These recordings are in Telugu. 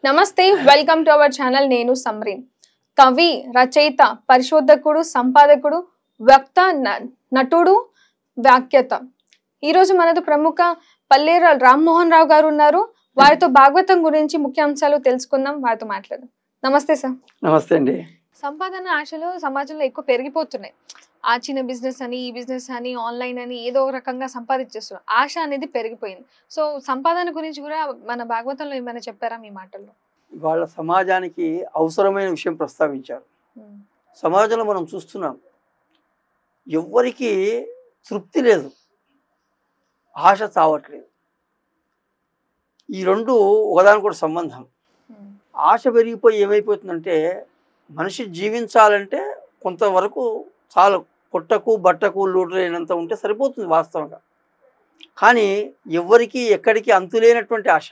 నమస్తే, వెల్కమ్ టు అవర్ ఛానల్. నేను సమరీన్. కవి, రచయిత, పరిశోధకుడు, సంపాదకుడు, వక్త, నటుడు, వ్యాఖ్యాత. ఈరోజు మనతో ప్రముఖ పల్లేర రామ్మోహన్ రావు గారు ఉన్నారు. వారితో భాగవతం గురించి ముఖ్యాంశాలు తెలుసుకుందాం, వారితో మాట్లాడదాం. నమస్తే సార్. నమస్తే అండి. సంపాదన ఆశలు సమాజంలో ఎక్కువ పెరిగిపోతున్నాయి. ఆ చిన్న బిజినెస్ అని, ఈ బిజినెస్ అని, ఆన్లైన్ అని ఏదో ఒక రకంగా సంపాదించేస్తున్నారు. ఆశ అనేది పెరిగిపోయింది. సో సంపాదన గురించి కూడా మన భాగవతంలో ఏమైనా చెప్పారా మీ మాటల్లో? వాళ్ళ సమాజానికి అవసరమైన విషయం ప్రస్తావించారు. సమాజంలో మనం చూస్తున్నాం, ఎవ్వరికి తృప్తి లేదు, ఆశ చావట్లేదు. ఈ రెండు ఒకదానికొకటి సంబంధం. ఆశ పెరిగిపోయి ఏమైపోతుందంటే, మనిషి జీవించాలంటే కొంతవరకు చాలు, పొట్టకు బట్టకు లోటు లేనంత ఉంటే సరిపోతుంది వాస్తవంగా. కానీ ఎవ్వరికి ఎక్కడికి అంతులేనటువంటి ఆశ.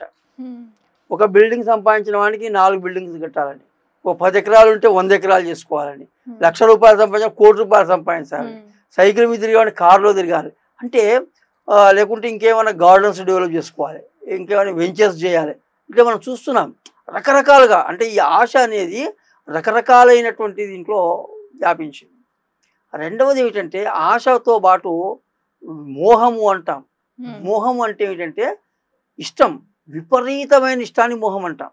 ఒక బిల్డింగ్ సంపాదించిన వాడికి 4 బిల్డింగ్స్ కట్టాలని, ఒక 10 ఎకరాలు ఉంటే 100 ఎకరాలు చేసుకోవాలని, ₹1,00,000 సంపాదించిన ₹1,00,00,000 సంపాదించాలి, సైకిల్ మీద తిరిగేవాడిని కారులో తిరగాలి అంటే, లేకుంటే ఇంకేమైనా గార్డెన్స్ డెవలప్ చేసుకోవాలి, ఇంకేమైనా వెంచర్స్ చేయాలి. ఇట్లా మనం చూస్తున్నాం రకరకాలుగా. అంటే ఈ ఆశ అనేది రకరకాలైనటువంటి దీంట్లో వ్యాపించింది. రెండవది ఏమిటంటే, ఆశతో పాటు మోహము అంటాం. మోహము అంటే ఏమిటంటే ఇష్టం, విపరీతమైన ఇష్టాన్ని మోహం అంటాం.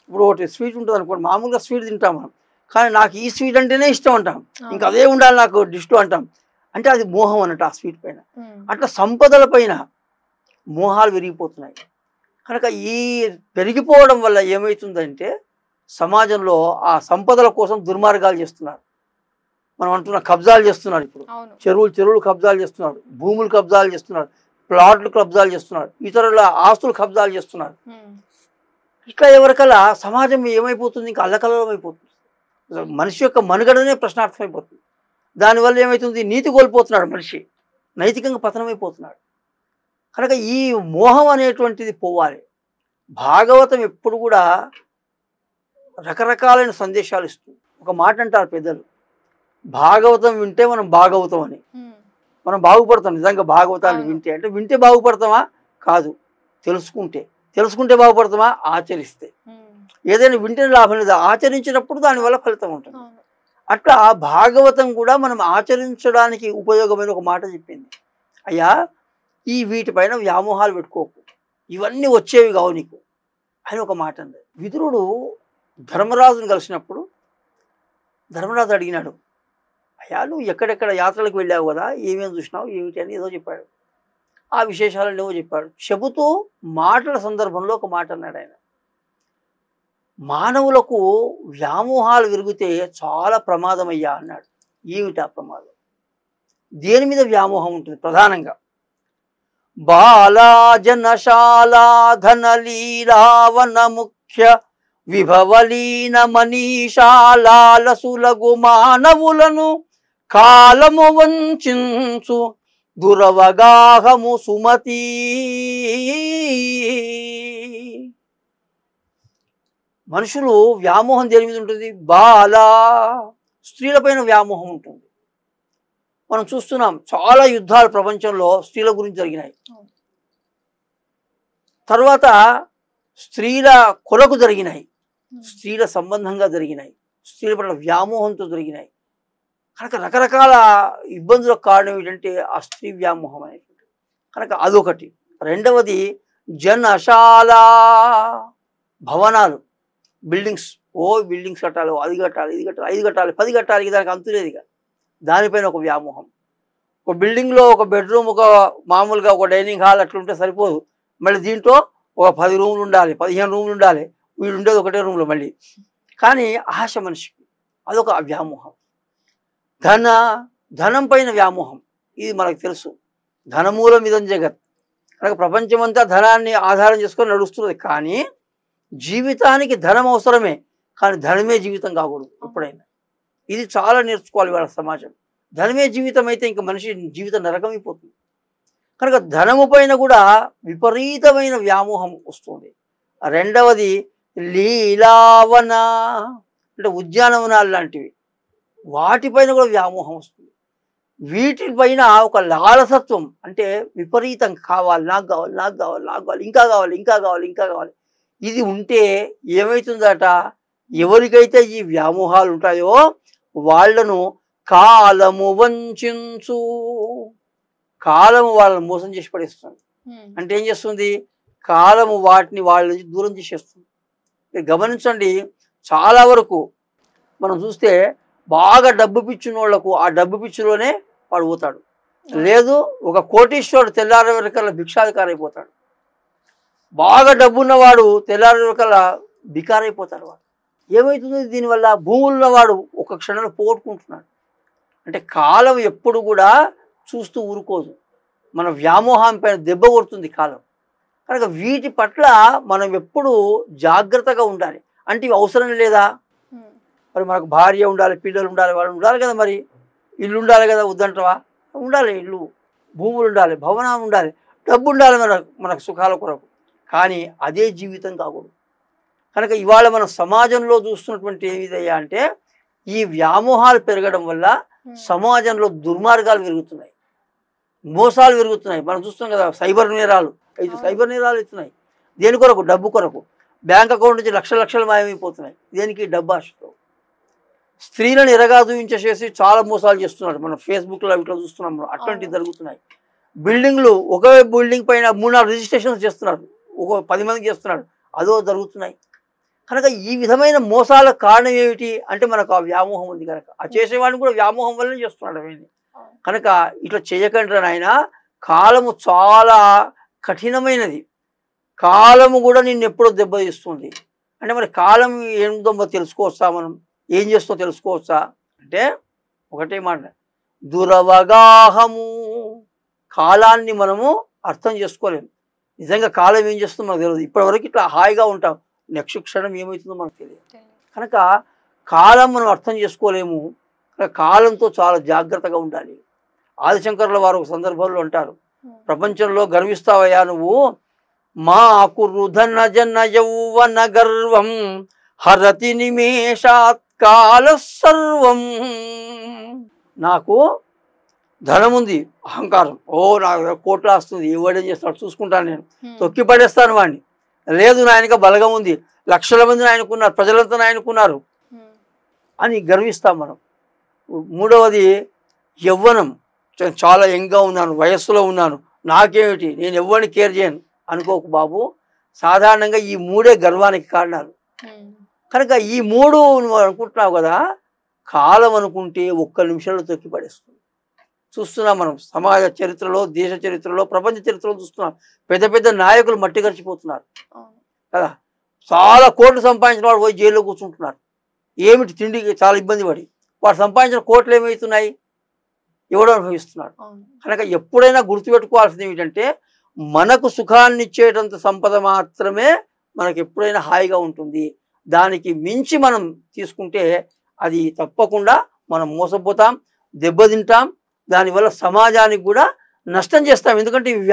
ఇప్పుడు ఒకటి స్వీట్ ఉంటుంది అనుకోండి, మామూలుగా స్వీట్ తింటాం మనం, కానీ నాకు ఈ స్వీట్ అంటేనే ఇష్టం అంటాం, ఇంకా అదే ఉండాలి నాకు డిష్లో అంటాం. అంటే అది మోహం అన్నట్టు ఆ స్వీట్ పైన. అట్లా సంపదల పైన మోహాలు పెరిగిపోతున్నాయి. కనుక ఈ పెరిగిపోవడం వల్ల ఏమవుతుందంటే, సమాజంలో ఆ సంపదల కోసం దుర్మార్గాలు చేస్తున్నారు. మనం అంటున్న కబ్జాలు చేస్తున్నారు. ఇప్పుడు చెరువులు కబ్జాలు చేస్తున్నారు, భూములు కబ్జాలు చేస్తున్నారు, ప్లాట్లు కబ్జాలు చేస్తున్నారు, ఇతరుల ఆస్తులు కబ్జాలు చేస్తున్నారు. ఇట్లా ఎవరికల్లా సమాజం ఏమైపోతుంది, ఇంకా అల్లకల్లం అయిపోతుంది. మనిషి యొక్క మనుగడనే ప్రశ్నార్థమైపోతుంది. దానివల్ల ఏమవుతుంది, నీతి కోల్పోతున్నాడు మనిషి, నైతికంగా పతనమైపోతున్నాడు. కనుక ఈ మోహం అనేటువంటిది పోవాలి. భాగవతం ఎప్పుడు కూడా రకరకాలైన సందేశాలు ఇస్తుంది. ఒక మాట అంటారు పెద్దలు, భాగవతం వింటే మనం బాగవుతాం అని. మనం బాగుపడతాం నిజంగా భాగవతాన్ని వింటే. అంటే వింటే బాగుపడతామా? కాదు, తెలుసుకుంటే బాగుపడతామా? ఆచరిస్తే. ఏదైనా వింటే లాభం లేదు, ఆచరించినప్పుడు దానివల్ల ఫలితం ఉంటుంది. అట్లా భాగవతం కూడా మనం ఆచరించడానికి ఉపయోగమైన ఒక మాట చెప్పింది. అయ్యా, ఈ వీటిపైన వ్యామోహాలు పెట్టుకోకు, ఇవన్నీ వచ్చేవి కావు నీకు అని ఒక మాట అంది. విదురుడు ధర్మరాజును కలిసినప్పుడు ధర్మరాజు అడిగినాడు, అయ్యా నువ్వు ఎక్కడెక్కడ యాత్రలకు వెళ్ళావు కదా, ఏమేమి చూసినావు ఏమిటి అని ఏదో చెప్పాడు. ఆ విశేషాలను ఏవో చెప్పాడు. చెబుతూ మాటల సందర్భంలో ఒక మాట అన్నాడు ఆయన, మానవులకు వ్యామోహాలు విరిగితే చాలా ప్రమాదం అయ్యా అన్నాడు. ఏమిటి ఆ ప్రమాదం? దేని మీద వ్యామోహం ఉంటుంది? ప్రధానంగా బాలా జనశాలా ధనలీలావన ముఖ్య విభవలీన మనీషాలాలసులగు మానవులను కాలము వంచించు దురవగాహము సుమతి. మనుషులు వ్యామోహం దేని మీద ఉంటుంది? బాలా, స్త్రీలపైన వ్యామోహం ఉంటుంది. మనం చూస్తున్నాం, చాలా యుద్ధాలు ప్రపంచంలో స్త్రీల గురించి జరిగినాయి. తర్వాత స్త్రీల కొరకు జరిగినాయి, స్త్రీల సంబంధంగా జరిగినాయి, స్త్రీల పట్ల వ్యామోహంతో జరిగినాయి. కనుక రకరకాల ఇబ్బందులకు కారణం ఏంటంటే ఆ స్త్రీ వ్యామోహం అనేటువంటి. కనుక అదొకటి. రెండవది జనశాల, భవనాలు, బిల్డింగ్స్. బిల్డింగ్స్ కట్టాలి, అది కట్టాలి, ఇది కట్టాలి, 5 కట్టాలి, 10 కట్టాలి, దానికి అంతులేదు. ఇక దానిపైన ఒక వ్యామోహం. ఒక బిల్డింగ్లో ఒక బెడ్రూమ్, ఒక మామూలుగా ఒక డైనింగ్ హాల్ అట్లుంటే సరిపోదు, మళ్ళీ దీంట్లో ఒక 10 రూములు ఉండాలి, 15 రూములు ఉండాలి. వీడు ఉండేది ఒకటే రూమ్లో మళ్ళీ. కానీ ఆశ మనిషికి అదొక వ్యామోహం. ధనం పైన వ్యామోహం, ఇది మనకు తెలుసు. ధనమూలం ఇదం జగత్. కనుక ప్రపంచమంతా ధనాన్ని ఆధారం చేసుకొని నడుస్తున్నది. కానీ జీవితానికి ధనం అవసరమే, కానీ ధనమే జీవితం కాకూడదు ఎప్పుడైనా. ఇది చాలా నేర్చుకోవాలి వాళ్ళ సమాజం. ధనమే జీవితం అయితే ఇంకా మనిషి జీవితం నరకమైపోతుంది. కనుక ధనము పైన కూడా విపరీతమైన వ్యామోహం వస్తుంది. రెండవది లీలావన, అంటే ఉద్యానవనాలు లాంటివి, వాటిపైన కూడా వ్యామోహం వస్తుంది. వీటిపైన ఒక లాలసత్వం, అంటే విపరీతం కావాలి, నాకు కావాలి, నాకు కావాలి, నాకు కావాలి, ఇంకా కావాలి, ఇంకా కావాలి, ఇంకా కావాలి. ఇది ఉంటే ఏమవుతుందట, ఎవరికైతే ఈ వ్యామోహాలు ఉంటాయో వాళ్ళను కాలము వంచించు, కాలము వాళ్ళని మోసం చేసి పడేస్తుంది. అంటే ఏం చేస్తుంది, కాలము వాటిని వాళ్ళ నుంచి దూరం చేసేస్తుంది. గమనించండి, చాలా వరకు మనం చూస్తే బాగా డబ్బు పిచ్చిన వాళ్ళకు ఆ డబ్బు పిచ్చిలోనే వాడు పోతాడు. లేదు, ఒక కోటీశ్వరుడు తెల్లారి వరకల్లా భిక్షాధికారి అయిపోతాడు. బాగా డబ్బున్నవాడు తెల్లారి వరకల్లా బికారైపోతాడు. వాడు ఏమవుతుంది దీనివల్ల, భూములు ఉన్నవాడు ఒక క్షణంలో పోగొట్టుకుంటున్నాడు. అంటే కాలం ఎప్పుడు కూడా చూస్తూ ఊరుకోదు, మన వ్యామోహం పైన దెబ్బ కొడుతుంది కాలం. కనుక వీటి పట్ల మనం ఎప్పుడు జాగ్రత్తగా ఉండాలి. అంటే ఇవి అవసరం లేదా, మరి మనకు భార్య ఉండాలి, పిల్లలు ఉండాలి, వాళ్ళు ఉండాలి కదా, మరి ఇల్లు ఉండాలి కదా, వద్దంటవా, ఉండాలి, ఇల్లు భూములు ఉండాలి, భవనం ఉండాలి, డబ్బు ఉండాలి మనకు సుఖాల కొరకు. కానీ అదే జీవితం కాకూడదు. కనుక ఇవాళ మనం సమాజంలో చూస్తున్నటువంటి ఏమిదయ్యా అంటే, ఈ వ్యామోహాలు పెరగడం వల్ల సమాజంలో దుర్మార్గాలు పెరుగుతున్నాయి, మోసాలు పెరుగుతున్నాయి. మనం చూస్తున్నాం కదా, సైబర్ నేరాలు అవుతున్నాయి. దేని కొరకు, డబ్బు కొరకు. బ్యాంక్ అకౌంట్ నుంచి లక్షలు మాయమైపోతున్నాయి. దేనికి, డబ్బు ఆశతో. స్త్రీలను ఎరగా చూపించేసి చాలా మోసాలు చేస్తున్నారు. మనం ఫేస్బుక్లో ఇట్లా చూస్తున్నాం, అట్లాంటివి జరుగుతున్నాయి. బిల్డింగ్లు, ఒకే బిల్డింగ్ పైన 3-4 రిజిస్ట్రేషన్స్ చేస్తున్నారు, ఒక 10 మందికి చేస్తున్నాడు, అదో జరుగుతున్నాయి. కనుక ఈ విధమైన మోసాలకు కారణం ఏమిటి అంటే, మనకు ఆ వ్యామోహం ఉంది కనుక. ఆ చేసేవాడిని కూడా వ్యామోహం వల్లనే చేస్తున్నాడు అవన్నీ. కనుక ఇట్లా చేయకండి నాయన. కాలము చాలా కఠినమైనది. కాలము కూడా నిన్ను ఎప్పుడో దెబ్బతీస్తుంది. అంటే మరి కాలం ఏం దెబ్బ తెలుసుకోవచ్చా, మనం ఏం చేస్తో తెలుసుకోవచ్చా అంటే, ఒకటే మాట, దురవగాహము. కాలాన్ని మనము అర్థం చేసుకోలేము. నిజంగా కాలం ఏం చేస్తుందో మనకు తెలియదు. ఇప్పటివరకు ఇట్లా హాయిగా ఉంటాం, నెక్స్ట్ క్షణం ఏమవుతుందో మనకు తెలియదు. కనుక కాలం మనం అర్థం చేసుకోలేము. కాలంతో చాలా జాగ్రత్తగా ఉండాలి. ఆదిశంకరుల వారు ఒక సందర్భంలో అంటారు, ప్రపంచంలో గర్విస్తావయ్యా నువ్వు, మా కురుధన జన యౌవన గర్వం హరతి నిమేషాత్ కాల సర్వం. నాకు ధనం ఉంది, అహంకారం, నాకు కోట్ల వస్తుంది, ఎవడేం చేస్తాడు చూసుకుంటాను, నేను తొక్కి పడేస్తాను వాడిని. లేదు, నాయనక బలగం ఉంది, లక్షల మంది నాయనకున్నారు, ప్రజలంతా నాయనకున్నారు అని గర్విస్తాం మనం. మూడవది యవ్వనం, చాలా యంగ్గా ఉన్నాను, వయస్సులో ఉన్నాను, నాకేమిటి, నేను ఎవరిని కేర్ చేయను అనుకోకు బాబు. సాధారణంగా ఈ మూడే గర్వానికి కారణాలు. కనుక ఈ మూడు నువ్వు అనుకుంటున్నావు కదా, కాలం అనుకుంటే ఒక్క నిమిషంలో తొక్కి పడేస్తుంది. చూస్తున్నాం మనం సమాజ చరిత్రలో, దేశ చరిత్రలో, ప్రపంచ చరిత్రలో చూస్తున్నాం. పెద్ద పెద్ద నాయకులు మట్టి గడిచిపోతున్నారు కదా. చాలా కోట్లు సంపాదించిన వాడు పోయి జైల్లో కూర్చుంటున్నారు. ఏమిటి, తిండికి చాలా ఇబ్బంది పడి. వాడు సంపాదించిన కోట్లు ఏమవుతున్నాయి, ఎవడో అనుభవిస్తున్నాడు. కనుక ఎప్పుడైనా గుర్తుపెట్టుకోవాల్సింది ఏమిటంటే, మనకు సుఖాన్ని ఇచ్చేటంత సంపద మాత్రమే మనకు ఎప్పుడైనా హాయిగా ఉంటుంది. దానికి మించి మనం తీసుకుంటే అది తప్పకుండా మనం మోసపోతాం, దెబ్బతింటాం, దానివల్ల సమాజానికి కూడా నష్టం చేస్తాం. ఎందుకంటే